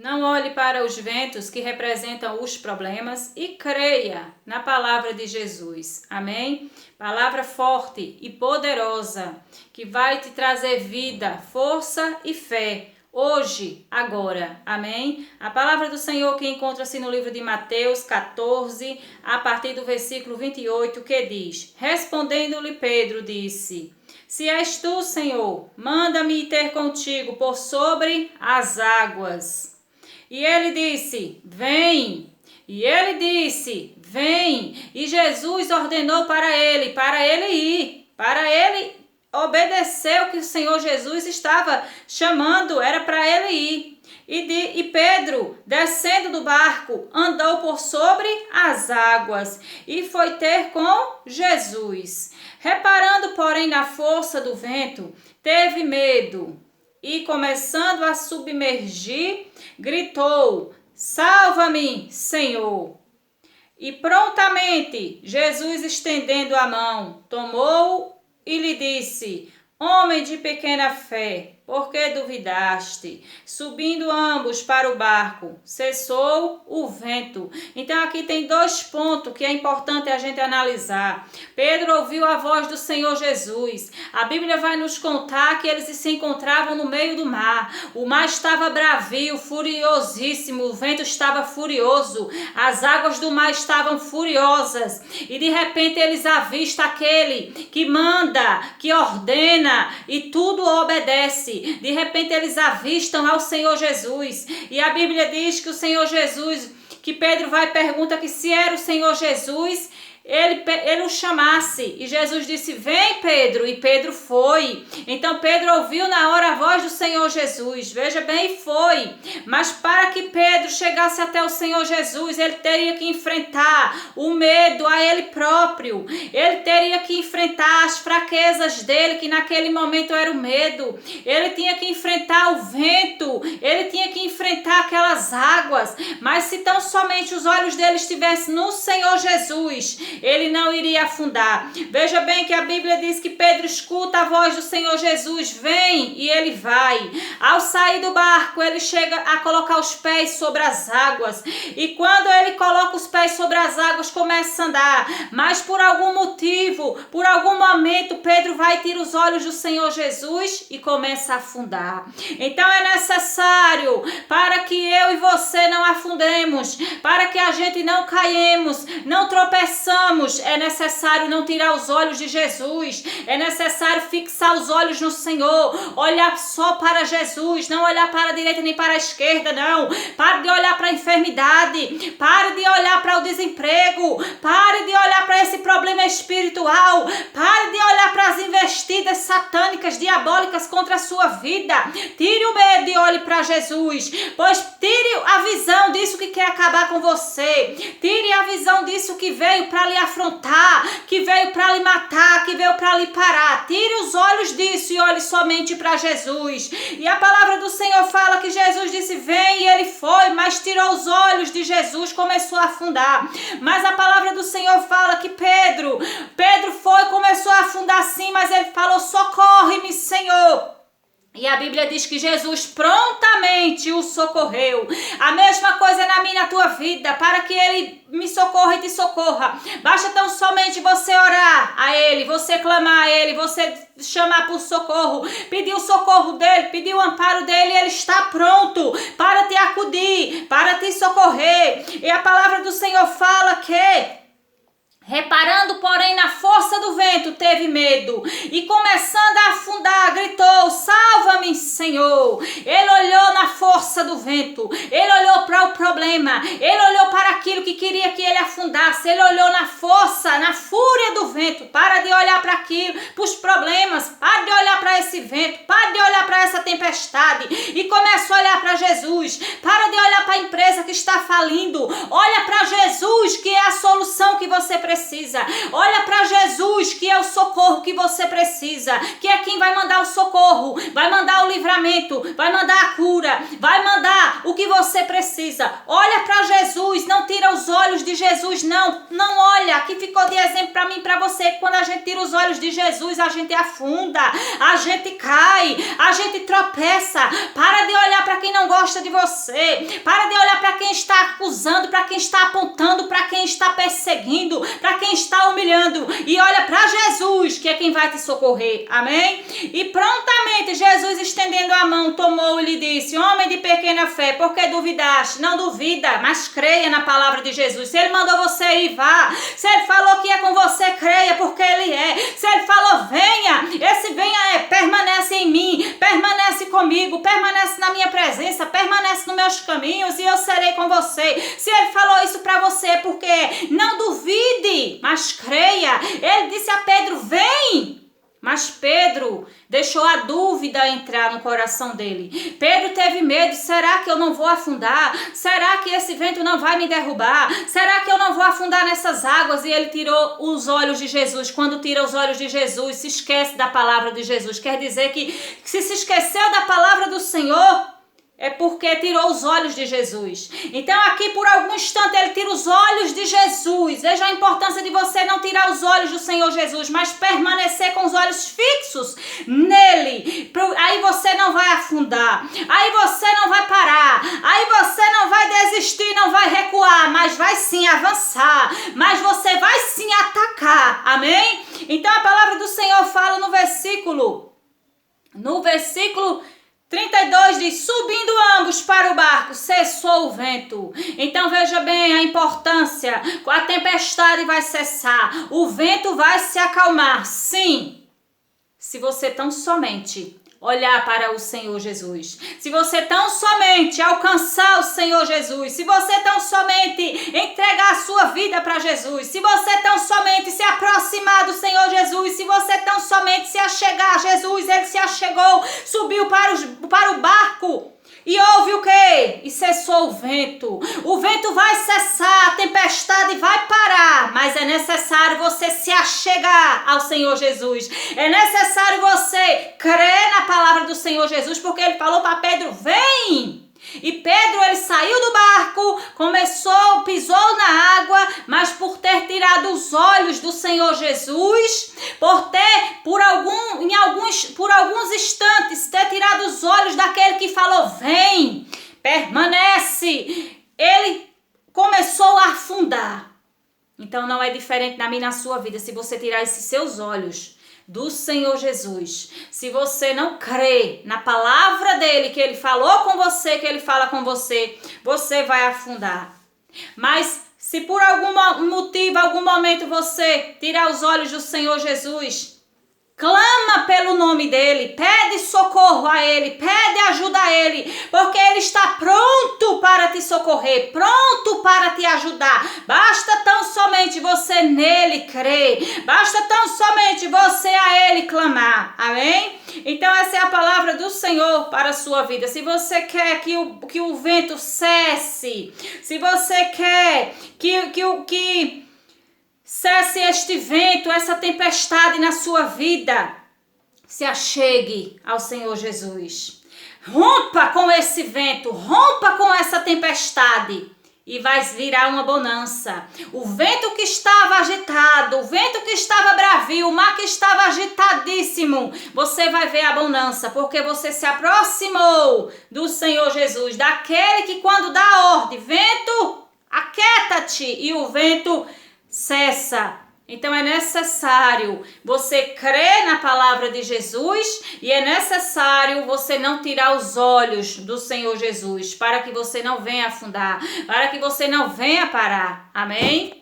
Não olhe para os ventos que representam os problemas e creia na palavra de Jesus. Amém? Palavra forte e poderosa que vai te trazer vida, força e fé. Hoje, agora, amém? A palavra do Senhor que encontra-se no livro de Mateus 14, a partir do versículo 28, que diz: Respondendo-lhe Pedro, disse: Se és tu, Senhor, manda-me ir ter contigo por sobre as águas. E ele disse: Vem. E ele disse: Vem. E Jesus ordenou para ele ir, para ele obedecer o que o Senhor Jesus estava chamando, era para ele ir. E Pedro, descendo do barco, andou por sobre as águas e foi ter com Jesus. Reparando, porém, na força do vento, teve medo e, começando a submergir, gritou: Salva-me, Senhor! E prontamente Jesus, estendendo a mão, tomou-o e lhe disse: Homem de pequena fé, por que duvidaste? Subindo ambos para o barco, cessou o vento. Então aqui tem dois pontos que é importante a gente analisar. Pedro ouviu a voz do Senhor Jesus. A Bíblia vai nos contar que eles se encontravam no meio do mar. O mar estava bravio, furiosíssimo, o vento estava furioso, as águas do mar estavam furiosas. E de repente eles avistam aquele que manda, que ordena e tudo obedece. De repente eles avistam ao Senhor Jesus. E a Bíblia diz que o Senhor Jesus, que Pedro vai e pergunta que se era o Senhor Jesus, ele o chamasse. E Jesus disse: Vem, Pedro. E Pedro foi. Então Pedro ouviu na hora a voz do Senhor Jesus. Veja bem, foi. Mas para que Pedro chegasse até o Senhor Jesus, ele teria que enfrentar o medo a ele próprio. Ele teria que enfrentar as fraquezas dele, que naquele momento era o medo. Ele tinha que enfrentar o vento. Ele tinha que enfrentar aquelas águas. Mas se tão somente os olhos dele estivessem no Senhor Jesus, ele não iria afundar. Veja bem que a Bíblia diz que Pedro escuta a voz do Senhor Jesus: Vem, e ele vai. Ao sair do barco, ele chega a colocar os pés sobre as águas. E quando ele coloca os pés sobre as águas, começa a andar. Mas por algum motivo, por algum momento, Pedro vai tirar os olhos do Senhor Jesus e começa a afundar. Então é necessário, para que eu e você não afundemos, para que a gente não caímos, não tropeçamos, é necessário não tirar os olhos de Jesus. É necessário fixar os olhos no Senhor, olhar só para Jesus, não olhar para a direita nem para a esquerda, não. Pare de olhar para a enfermidade, pare de olhar para o desemprego, pare de olhar para esse problema espiritual, pare de olhar para as investidas satânicas, diabólicas contra a sua vida. Tire o medo e olhe para Jesus, pois tire a visão disso que quer acabar com você. Tire a visão disso que veio para lhe afrontar, que veio para lhe matar, que veio para lhe parar. Tire os olhos disso e olhe somente para Jesus. E a palavra do Senhor fala que Jesus disse: Vem, e ele foi, mas tirou os olhos de Jesus, começou a afundar. Mas a palavra do Senhor fala que Pedro foi, começou a afundar sim, mas ele falou: Socorre-me, Senhor. E a Bíblia diz que Jesus prontamente o socorreu. A mesma coisa na minha e na tua vida, para que ele me socorra e te socorra. Basta tão somente você orar a ele, você clamar a ele, você chamar por socorro, pedir o socorro dele, pedir o amparo dele. Ele está pronto para te acudir, para te socorrer. E a palavra do Senhor fala que, reparando, porém, na força do vento, teve medo e, começando a afundar, gritou: Salva-me, Senhor! Ele olhou na força do vento, ele olhou para o problema, ele olhou para aquilo que queria que ele afundasse, ele olhou na força, na fúria do vento. Para de olhar para aquilo, para os problemas, para de olhar para esse vento, para de olhar para essa tempestade e começa a olhar para Jesus. Para de olhar para a empresa que que está falindo. Olha para Jesus, que é a solução que você precisa. Olha para Jesus, que é o socorro que você precisa, que é quem vai mandar o socorro, vai mandar o livramento, vai mandar a cura, vai mandar o que você precisa. Olha para Jesus, não tira os olhos de Jesus, não olha. Aqui ficou de exemplo para mim e para você, que quando a gente tira os olhos de Jesus, a gente afunda, a gente cai, a gente tropeça. Para de olhar para quem não gosta de você, para de olhar para quem está acusando, para quem está apontando, para quem está perseguindo, para quem está humilhando, e olha para Jesus, que é quem vai te socorrer, amém? E prontamente Jesus, estendendo a mão, tomou e lhe disse: homem de pequena fé, por que duvidaste? Não duvida, mas creia na palavra de Jesus. Se ele mandou você ir, vá. Se ele falou que é com você, creia, porque ele é. Se ele falou venha, esse venha é permanece em mim, permanece comigo, permanece na minha presença, permanece nos meus caminhos e eu serei com você. Se ele falou isso para você, porque não duvide, mas creia. Ele disse a Pedro: vem. Mas Pedro deixou a dúvida entrar no coração dele. Pedro teve medo. Será que eu não vou afundar? Será que esse vento não vai me derrubar? Será que eu não vou afundar nessas águas? E ele tirou os olhos de Jesus. Quando tira os olhos de Jesus, se esquece da palavra de Jesus. Quer dizer que se esqueceu da palavra do Senhor, é porque tirou os olhos de Jesus. Então aqui por algum instante ele tira os olhos de Jesus. Veja a importância de você não tirar os olhos do Senhor Jesus, mas permanecer com os olhos fixos nele. Aí você não vai afundar, aí você não vai parar, aí você não vai desistir, não vai recuar, mas vai sim avançar, mas você vai sim atacar, amém? Então a palavra do Senhor fala no versículo 32 diz: subindo ambos para o barco, cessou o vento. Então veja bem a importância. A tempestade vai cessar, o vento vai se acalmar. Sim, se você tão somente olhar para o Senhor Jesus, se você tão somente alcançar o Senhor Jesus, se você tão somente entregar a sua vida para Jesus, se você tão somente se aproximar do Senhor Jesus, se você tão somente se achegar a Jesus, ele se achegou, subiu para o barco. E houve o quê? E cessou o vento. O vento vai cessar, a tempestade vai parar, mas é necessário você se achegar ao Senhor Jesus. É necessário você crer na palavra do Senhor Jesus, porque ele falou para Pedro: vem! E Pedro, ele saiu do barco, pisou na água, mas por ter tirado os olhos do Senhor Jesus, por alguns instantes, ter tirado os olhos daquele que falou: vem, permanece, ele começou a afundar. Então não é diferente na minha e na sua vida. Se você tirar esses seus olhos do Senhor Jesus, se você não crê na palavra dele, que ele falou com você, que ele fala com você, você vai afundar. Mas se por algum motivo, algum momento você tirar os olhos do Senhor Jesus, clama pelo nome dele, pede socorro a ele, pede ajuda a ele, porque ele está pronto para te socorrer, pronto para te ajudar. Basta tão somente você nele crer, basta tão somente você a ele clamar, amém? Então essa é a palavra do Senhor para a sua vida. Se você quer que o vento cesse, se você quer que cesse este vento, essa tempestade na sua vida, se achegue ao Senhor Jesus. Rompa com esse vento, rompa com essa tempestade e vai virar uma bonança. O vento que estava agitado, o vento que estava bravio, o mar que estava agitadíssimo, você vai ver a bonança, porque você se aproximou do Senhor Jesus, daquele que quando dá ordem, vento, aquieta-te, e o vento cessa. Então é necessário você crer na palavra de Jesus e é necessário você não tirar os olhos do Senhor Jesus, para que você não venha afundar, para que você não venha parar. Amém?